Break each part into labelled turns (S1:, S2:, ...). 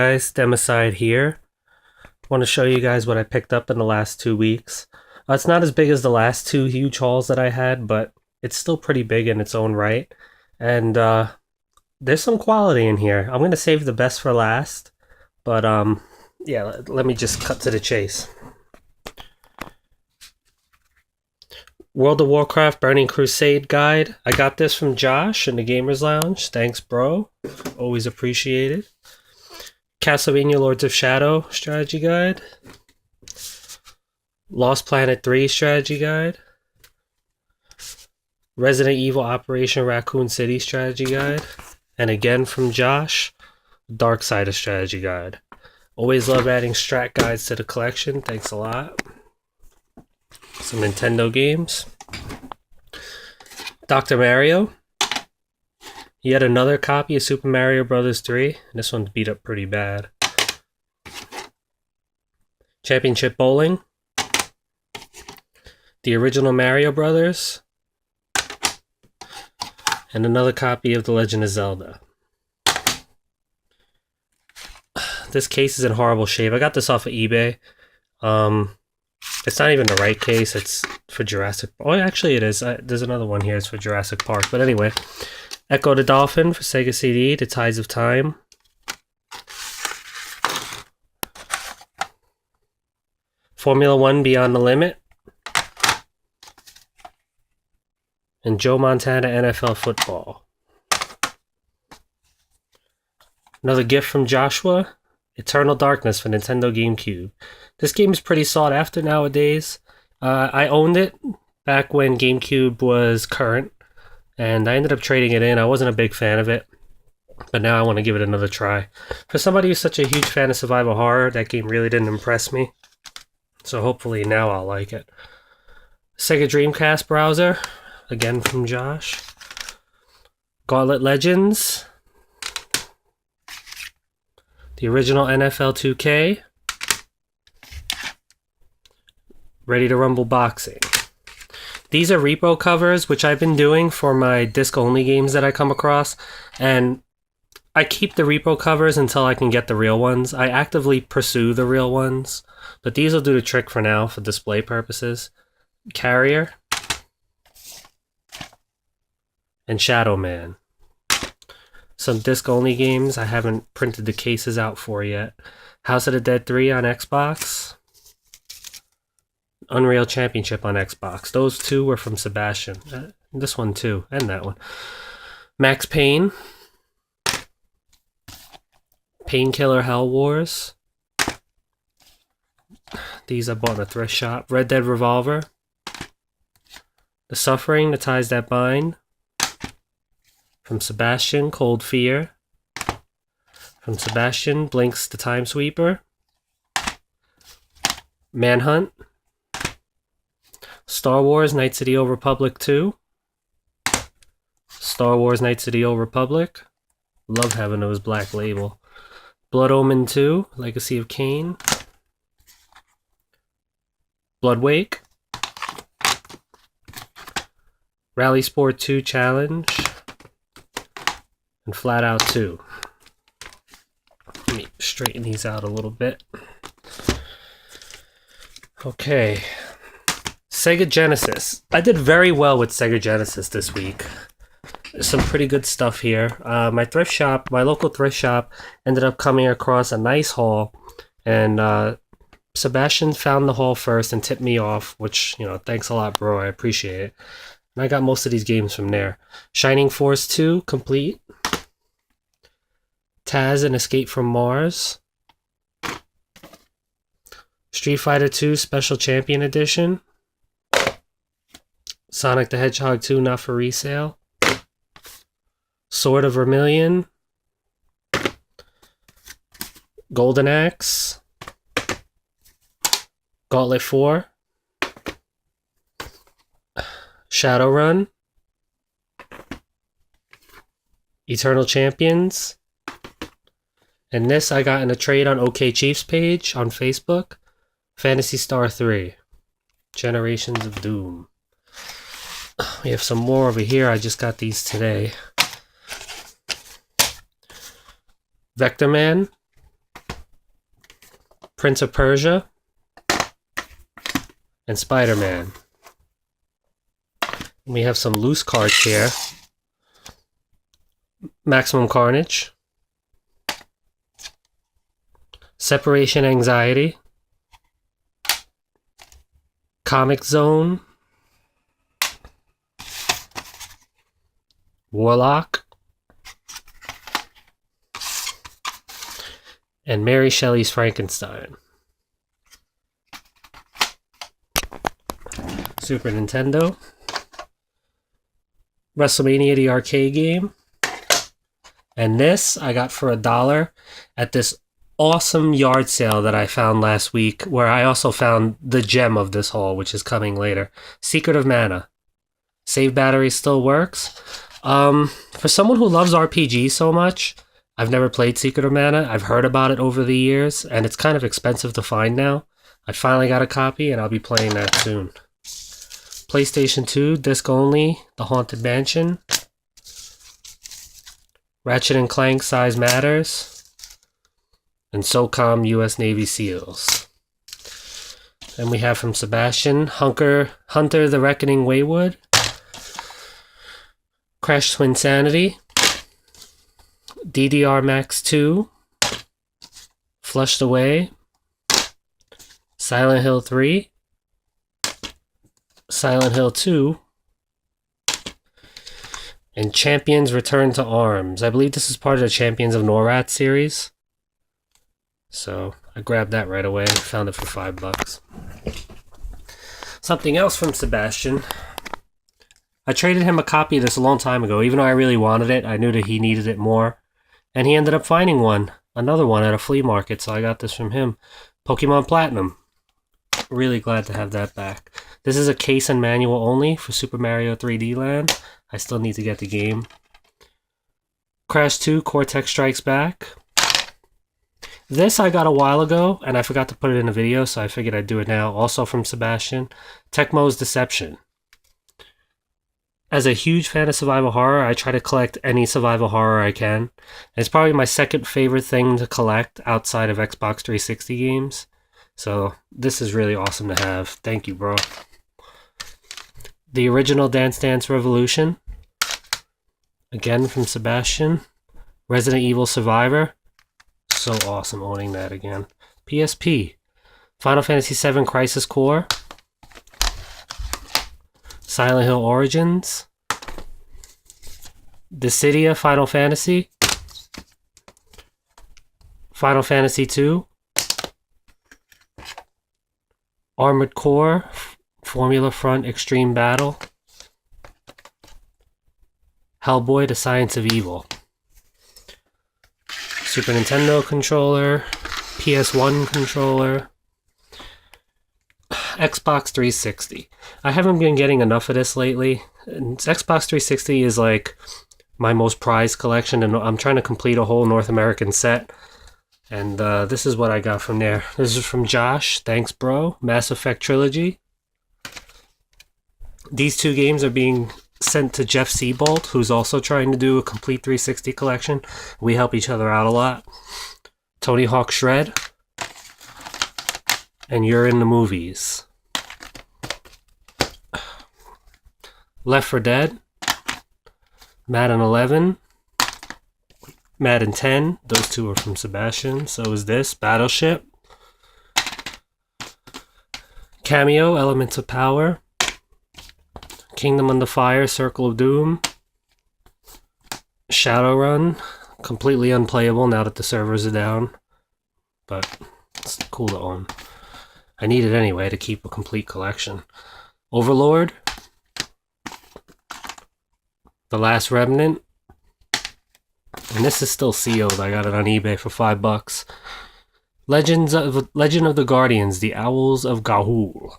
S1: Guys, DEMOCIDE here. Want to show you guys what I picked up in the last 2 weeks. It's not as big as the last two huge hauls that I had, but it's still pretty big in its own right. And there's some quality in here. I'm going to save the best for last, but yeah, let me just cut to the chase. World of Warcraft Burning Crusade guide. I got this from Josh in the Gamers Lounge. Thanks, bro. Always appreciated. Castlevania Lords of Shadow strategy guide. Lost Planet 3 strategy guide. Resident Evil Operation Raccoon City strategy guide. And again from Josh, Dark Side of strategy guide. Always love adding strat guides to the collection. Thanks a lot. Some Nintendo games. Dr. Mario. Yet another copy of Super Mario Bros. 3. This one's beat up pretty bad. Championship Bowling. The original Mario Brothers. And another copy of The Legend of Zelda. This case is in horrible shape. I got this off of eBay. It's not even the right case. It's for Jurassic Park. Oh, actually it is. There's another one here. It's for Jurassic Park. But anyway. Echo the Dolphin for Sega CD, The Tides of Time. Formula 1 Beyond the Limit. And Joe Montana NFL Football. Another gift from Joshua. Eternal Darkness for Nintendo GameCube. This game is pretty sought after nowadays. I owned it back when GameCube was current. And I ended up trading it in. I wasn't a big fan of it. But now I want to give it another try. For somebody who's such a huge fan of survival horror, that game really didn't impress me. So hopefully now I'll like it. Sega Dreamcast browser. Again from Josh. Gauntlet Legends. The original NFL 2K. Ready to Rumble Boxing. These are repo covers, which I've been doing for my disc-only games that I come across, and I keep the repo covers until I can get the real ones. I actively pursue the real ones, but these will do the trick for now for display purposes. Carrier and Shadow Man. Some disc-only games I haven't printed the cases out for yet. House of the Dead 3 on Xbox. Unreal Championship on Xbox. Those two were from Sebastian. This one too, and that one. Max Payne. Painkiller Hell Wars. These I bought in a thrift shop. Red Dead Revolver. The Suffering, The Ties That Bind. From Sebastian, Cold Fear. From Sebastian, Blinks the Time Sweeper. Manhunt. Star Wars Knights of the Old Republic 2. Star Wars Knights of the Old Republic. Love having those black label. Blood Omen 2, Legacy of Kain. Bloodwake. Rally Sport 2 Challenge. And Flat Out 2. Let me straighten these out a little bit. Okay. Sega Genesis. I did very well with Sega Genesis this week. There's some pretty good stuff here. My thrift shop, my local thrift shop, ended up coming across a nice haul. And Sebastian found the haul first and tipped me off, which, you know, thanks a lot, bro. I appreciate it. And I got most of these games from there. Shining Force 2, complete. Taz and Escape from Mars. Street Fighter 2 Special Champion Edition. Sonic the Hedgehog 2 not for resale. Sword of Vermilion. Golden Axe. Gauntlet 4. Shadowrun. Eternal Champions. And this I got in a trade on OK Chiefs page on Facebook. Phantasy Star 3. Generations of Doom. We have some more over here. I just got these today. Vector Man. Prince of Persia, and Spider-Man. We have some loose cards here. Maximum Carnage, Separation Anxiety, Comic Zone, Warlock, and Mary Shelley's Frankenstein. Super Nintendo, WrestleMania the arcade game, and this I got for $1 at this awesome yard sale that I found last week, where I also found the gem of this haul, which is coming later. Secret of Mana. Save battery still works. For someone who loves RPG so much, I've never played Secret of Mana. I've heard about it over the years, and it's kind of expensive to find now. I finally got a copy, and I'll be playing that soon. PlayStation 2, disc only, The Haunted Mansion. Ratchet & Clank Size Matters. And SOCOM US Navy SEALs. Then we have from Sebastian, Hunter the Reckoning Wayward. Crash Twinsanity. DDR Max 2. Flushed Away. Silent Hill 3. Silent Hill 2, and Champions Return to Arms. I believe this is part of the Champions of Norrat series. So I grabbed that right away. Found it for $5. Something else from Sebastian. I traded him a copy of this a long time ago. Even though I really wanted it, I knew that he needed it more. And he ended up finding another one at a flea market, so I got this from him. Pokemon Platinum. Really glad to have that back. This is a case and manual only for Super Mario 3D Land. I still need to get the game. Crash 2 Cortex Strikes Back. This I got a while ago, and I forgot to put it in a video, so I figured I'd do it now. Also from Sebastian. Tecmo's Deception. As a huge fan of survival horror, I try to collect any survival horror I can. And it's probably my second favorite thing to collect outside of Xbox 360 games. So this is really awesome to have. Thank you, bro. The original Dance Dance Revolution. Again from Sebastian. Resident Evil Survivor. So awesome owning that again. PSP. Final Fantasy VII Crisis Core. Silent Hill Origins. Dissidia Final Fantasy. Final Fantasy II. Armored Core, Formula Front Extreme Battle, Hellboy, The Science of Evil, Super Nintendo controller, PS1 controller, Xbox 360. I haven't been getting enough of this lately. Xbox 360 is like my most prized collection, and I'm trying to complete a whole North American set. And this is what I got from there. This is from Josh. Thanks, bro. Mass Effect Trilogy. These two games are being sent to Jeff Seabolt, who's also trying to do a complete 360 collection. We help each other out a lot. Tony Hawk Shred. And You're in the Movies. Left 4 Dead. Madden 11. Madden 10, those two are from Sebastian. So is this. Battleship. Cameo, Elements of Power. Kingdom Under Fire, Circle of Doom. Shadowrun, completely unplayable now that the servers are down. But it's cool to own. I need it anyway to keep a complete collection. Overlord. The Last Remnant. And this is still sealed. I got it on eBay for $5. Legend of the Guardians, The Owls of Ga'Hoole.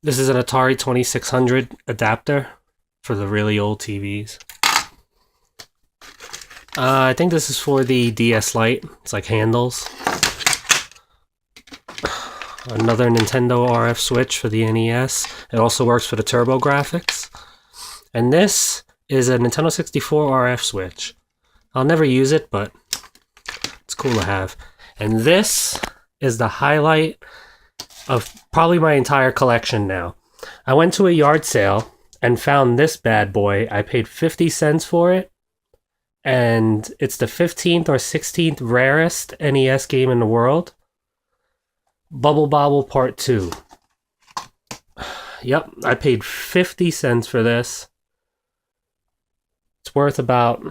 S1: This is an Atari 2600 adapter for the really old TVs. I think this is for the DS Lite. It's like handles. Another Nintendo RF switch for the NES. It also works for the Turbo Graphics. And this is a Nintendo 64 RF switch. I'll never use it, but it's cool to have. And this is the highlight of probably my entire collection now. I went to a yard sale and found this bad boy. I paid 50 cents for it. And it's the 15th or 16th rarest NES game in the world. Bubble Bobble Part 2. Yep, I paid 50 cents for this. It's worth about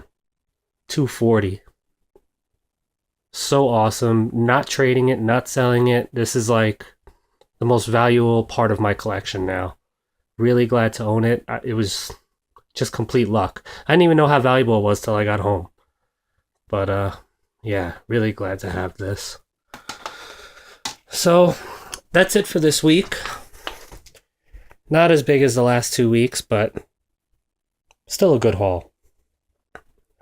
S1: $2.40. So awesome. Not trading it, not selling it. This is like the most valuable part of my collection now. Really glad to own it. It was just complete luck. I didn't even know how valuable it was till I got home. But yeah, really glad to have this. So that's it for this week. Not as big as the last 2 weeks, but still a good haul.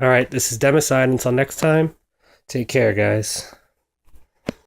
S1: Alright, this is DEMOCIDE. Until next time, take care, guys.